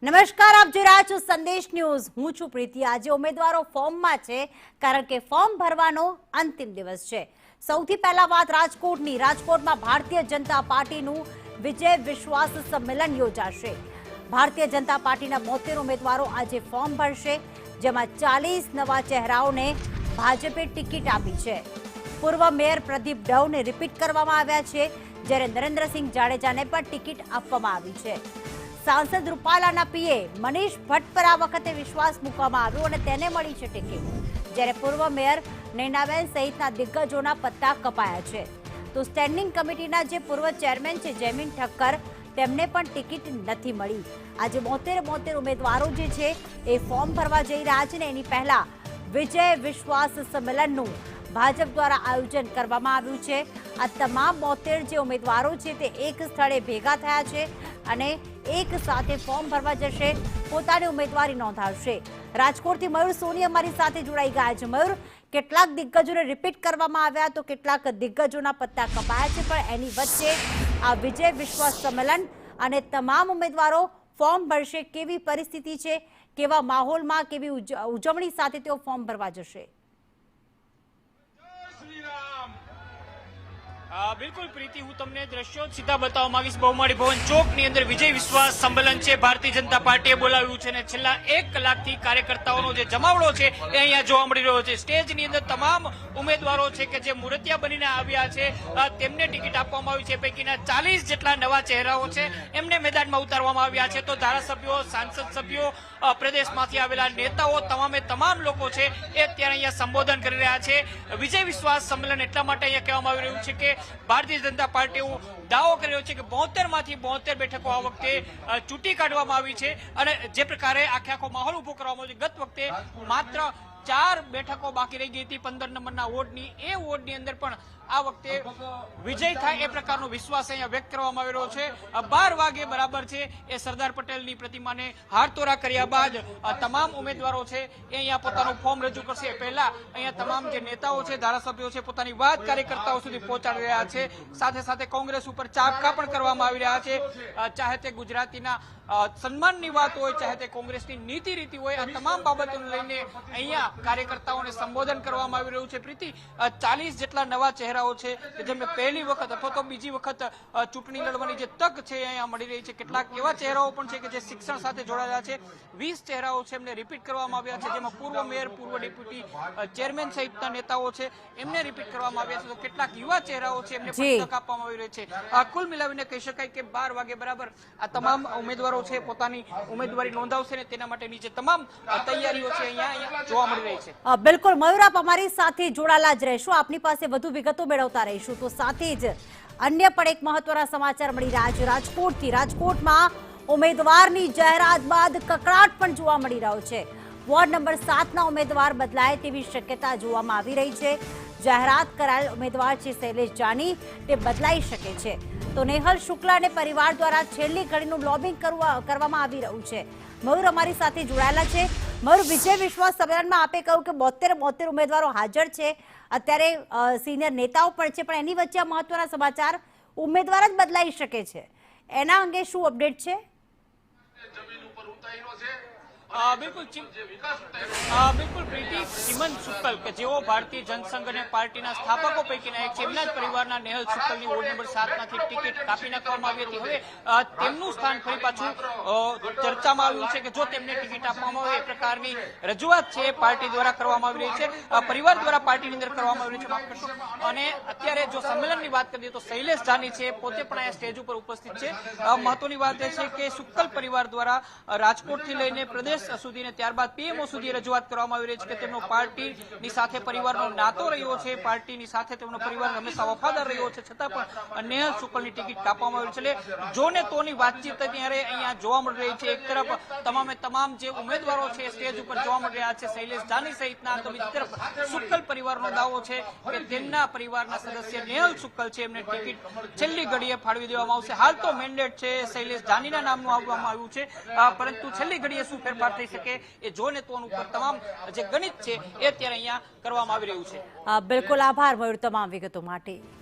નમસ્કાર, આપ જોઈ રહ્યા છો સંદેશ ન્યૂઝ। હું છું પ્રીતિ। આજે ઉમેદવારો ફોર્મમાં છે કારણ કે ફોર્મ ભરવાનો અંતિમ દિવસ છે। સૌથી પહેલા વાત રાજકોટની। રાજકોટમાં ભારતીય જનતા પાર્ટીનું વિજય વિશ્વાસ સંમેલન યોજાશે। ભારતીય જનતા પાર્ટીના 72 ઉમેદવારો આજે ફોર્મ ભરશે, જેમાં 40 નવા ચહેરાઓને ભાજપે ટિકિટ આપી છે। પૂર્વ મેયર પ્રદીપ ડવને રિપીટ કરવામાં આવ્યા છે, જ્યારે નરેન્દ્રસિંહ જાડેજાને પણ ટિકિટ આપવામાં આવી છે। सांसद रूपालाना पीए मनीष भट्ट पर आ वखते विश्वास मूकवामां आव्यो अने तेने मळी छे टिकિટ, જ્યારે पूर्व मेयर नैनाबेन सहितना दिग्गजोना पत्ता कपाया छे। तो स्टेन्डिंग कमिटीना जे पूर्व चेरमेन छे जयमीन ठक्कर, तेमने पण टिकિટ नथी मळी। आज 72 उमेदवारो जे छे ए फॉर्म भरवा जई रह्या छे ने एनी पहेला विजय विश्वास सम्मेलननुं भाजप द्वारा आयोजन करवामां आव्युं छे। आ तमाम 72 जे उमेदवारो छे ते एक स्थळे भेगा थया छे અને એક સાથે ફોર્મ ભરવા જશે, પોતાની ઉમેદવારી નોંધાવશે। રાજકોટથી મયુર સોની અમારી સાથે જોડાઈ ગયા છે। મયુર, કેટલાક દિગ્ગજોને રિપીટ કરવામાં આવ્યા તો કેટલાક દિગ્ગજોના પત્તા કપાયા છે, પણ એની વચ્ચે આ વિજય વિશ્વાસ સંમેલન અને તમામ ઉમેદવારો ફોર્મ ભરશે। કેવી પરિસ્થિતિ છે, કેવા માહોલમાં, કેવી ઉજવણી સાથે તેઓ ફોર્મ ભરવા જશે? बिल्कुल प्रीति, हूँ तमने दृश्यो सीधा बतावा मांगीश। बहुमाड़ी भवन चौक नी अंदर विजय विश्वास सम्मेलन छे भारतीय जनता पार्टीए बोलाव्युं छे ने छेल्ला 1 कलाकथी कार्यकर्ताओनो जे जमावड़ो छे ए अहींया जोवा मळी रह्यो छे। स्टेज नी अंदर तमाम उमेदवारो छे के जे मूर्तिया बनीने आव्या छे तेमने टिकિટ आपवामां आवी छे। पैकीना 40 जेटला नवा चेहराओ छे एमने मैदाનમાં उतारवामां आव्या छे। तो धारासभ्यो, सांसद सभ्यो, प्रदेशमांथी आवेला नेताओ, तमामे तमाम लोको छे ए अत्यारे अहींया संबोधन करी रह्या छे। विजय विश्वास सम्मेलन एटला माटे अहींया कहेवामां आवी रह्युं छे के भारतीय जनता पार्टी दावो कर्यो छे के 72 मांथी 72 बेठको आ वखते चूंटी काढवामां आवी छे अने जे प्रकारे आखे आखो माहोल उभो करवामां आव्यो। गत वखते मात्र 4 बेठको बाकी रही गई थी 15 नंबरना वोर्डनी। ए वोर्डनी अंदर पण आ वखते विजय थाय ए प्रकारनो विश्वास अहींया व्यक्त करवामां आवी रह्यो छे। 12 वागे बराबर छे ए सरदार पटेलनी प्रतिमाने हारतोरा कर्या बाद तमाम उमेदवारो छे ए अहींया पोतानुं फॉर्म रजू करशे। पहेला अहींया तमाम जे नेताओ छे, धारासभ्यो छे, पोतानी वात कार्यकर्ताओ सुधी पहोंचाडी रह्या छे। साथे साथे कांग्रेस उपर चापका पण करवामां आवी रह्या छे। चाहे ते गुजरातीना सन्माननी वात होय, चाहे ते कांग्रेसनी नीति रीति होय, आ तमाम बाबतोने लईने अहींया कार्यकर्ताओने संबोधन करवामां आवी रह्युं छे। प्रीति, 40 जेटला नवा चेहराओ छे के जेमने पहेली वखत अथवा तो बीजी वखत चूंटणी लड़वानी जे तक छे अहींया मळी रही छे। કેટલાક એવા ચહેરાઓ પણ છે કે જે શિક્ષણ સાથે જોડાયેલા છે। 20 ચહેરાઓ છે એમને રિપીટ કરવામાં આવ્યા છે, જેમાં પૂર્વ મેયર, પૂર્વ ડેપ્યુટી ચેરમેન સહિતના નેતાઓ છે એમને રિપીટ કરવામાં આવ્યા છે। તો કેટલાક યુવા ચહેરાઓ છે એમને પણ તક આપવામાં આવી રહી છે। કુલ મિલાવીને કહી શકાય કે 12 વાગે બરાબર આ તમામ ઉમેદવારો છે પોતાની ઉમેદવારી નોંધાવશે ને તેના માટેની જે તમામ તૈયારીઓ છે અહીંયા જોવા મળી રહી છે। બિલકુલ મયુર, આપ અમારી સાથે જોડાયેલા જ રહેશો, આપની પાસે વધુ વિગતો મેળવતા રહીશું। તો સાથે જ અન્ય પણ એક મહત્વના સમાચાર મળી રહ્યા છે રાજકોટથી। રાજકોટમાં ઉમેદવારની જાહેરાત બાદ કકળાટ પણ જોવા મળી રહ્યો છે। વોર્ડ નંબર 7ના ઉમેદવાર બદલાય તેવી શક્યતા જોવામાં આવી રહી છે। જાહેરાત કરાયેલ ઉમેદવાર છે શૈલેષ જાની, તે બદલાઈ શકે છે। તો નેહલ શુક્લાને પરિવાર દ્વારા છેલ્લી ઘડીનું લોબિંગ કરવામાં આવી રહ્યું છે। મયુર અમારી સાથે જોડાયેલા છે। મયુર, વિજય વિશ્વાસ સંમેલનમાં આપે કહ્યું કે 72 ઉમેદવારો હાજર છે, અત્યારે સિનિયર નેતાઓ પણ છે, પણ એની વચ્ચે આ મહત્વના સમાચાર ઉમેદવાર જ બદલાઈ શકે છે, એના અંગે શું અપડેટ છે? बिल्कुल बिल्कुल प्रीति, चिमन शुक्ल के जेओ भारतीय जनसंघ ने पार्टीना स्थापको पैकीना एक एमना ज परिवारना नेहल शुक्लनी वोर्ड नंबर 7 मांथी टिकિટ कापी नाखवामां आवी हती। हवे તેમનું સ્થાન ફરી પાછું ચર્ચામાં આવ્યું છે કે જો તેમને ટિકિટ આપવામાં આવે એ પ્રકારની રજૂઆત છે પાર્ટી દ્વારા કરવામાં આવી રહી છે, પરિવાર દ્વારા પાર્ટીની અંદર કરવામાં આવી રહી છે, માફ કરશો। અને અત્યારે જો સંમેલનની વાત કરીએ તો શૈલેષ જાની છે પોતે પણ આ સ્ટેજ ઉપર ઉપસ્થિત છે। મહત્વની વાત એ છે કે શુક્લ પરિવાર દ્વારા રાજકોટથી લઈને પ્રદેશ સુધી ને ત્યારબાદ પીએમઓ સુધી રજૂઆત કરવામાં આવી રહી છે કે તેમનો પાર્ટીની સાથે પરિવારનો નાતો રહ્યો છે, પાર્ટીની સાથે તેમનો પરિવાર હંમેશા વફાદાર રહ્યો છે, છતાં પણ નેહલ શુક્લની ટિકિટ કાપવામાં આવી છે। એટલે જોને તોની વાતચીત ત્યારે અહીંયા જોવા મળી રહી છે। એક તરફ તમામે તમામ જે ઉમેદવારો છે સ્ટેજ ઉપર જોવા મળી રહ્યા છે શૈલેષ જાની સહિતના, તો બીજી તરફ શુક્લ પરિવારનો દાવો છે કે તેમના પરિવારના સદસ્ય નેહલ શુક્લ છે એમને ટિકિટ છેલ્લી ઘડીએ ફાળવી દેવામાં આવશે। હાલ તો મેન્ડેટ છે શૈલેષ જાનીના નામનું આપવામાં આવ્યું છે, પરંતુ છેલ્લી ઘડીએ શું ફેરફાર થઈ શકે એ જોને તોન ઉપર તમામ જે ગણિત છે એ અત્યારે અહીંયા કરવામાં આવી રહ્યું છે। બિલકુલ, આભાર મયુર તમામ વિગતો માટે।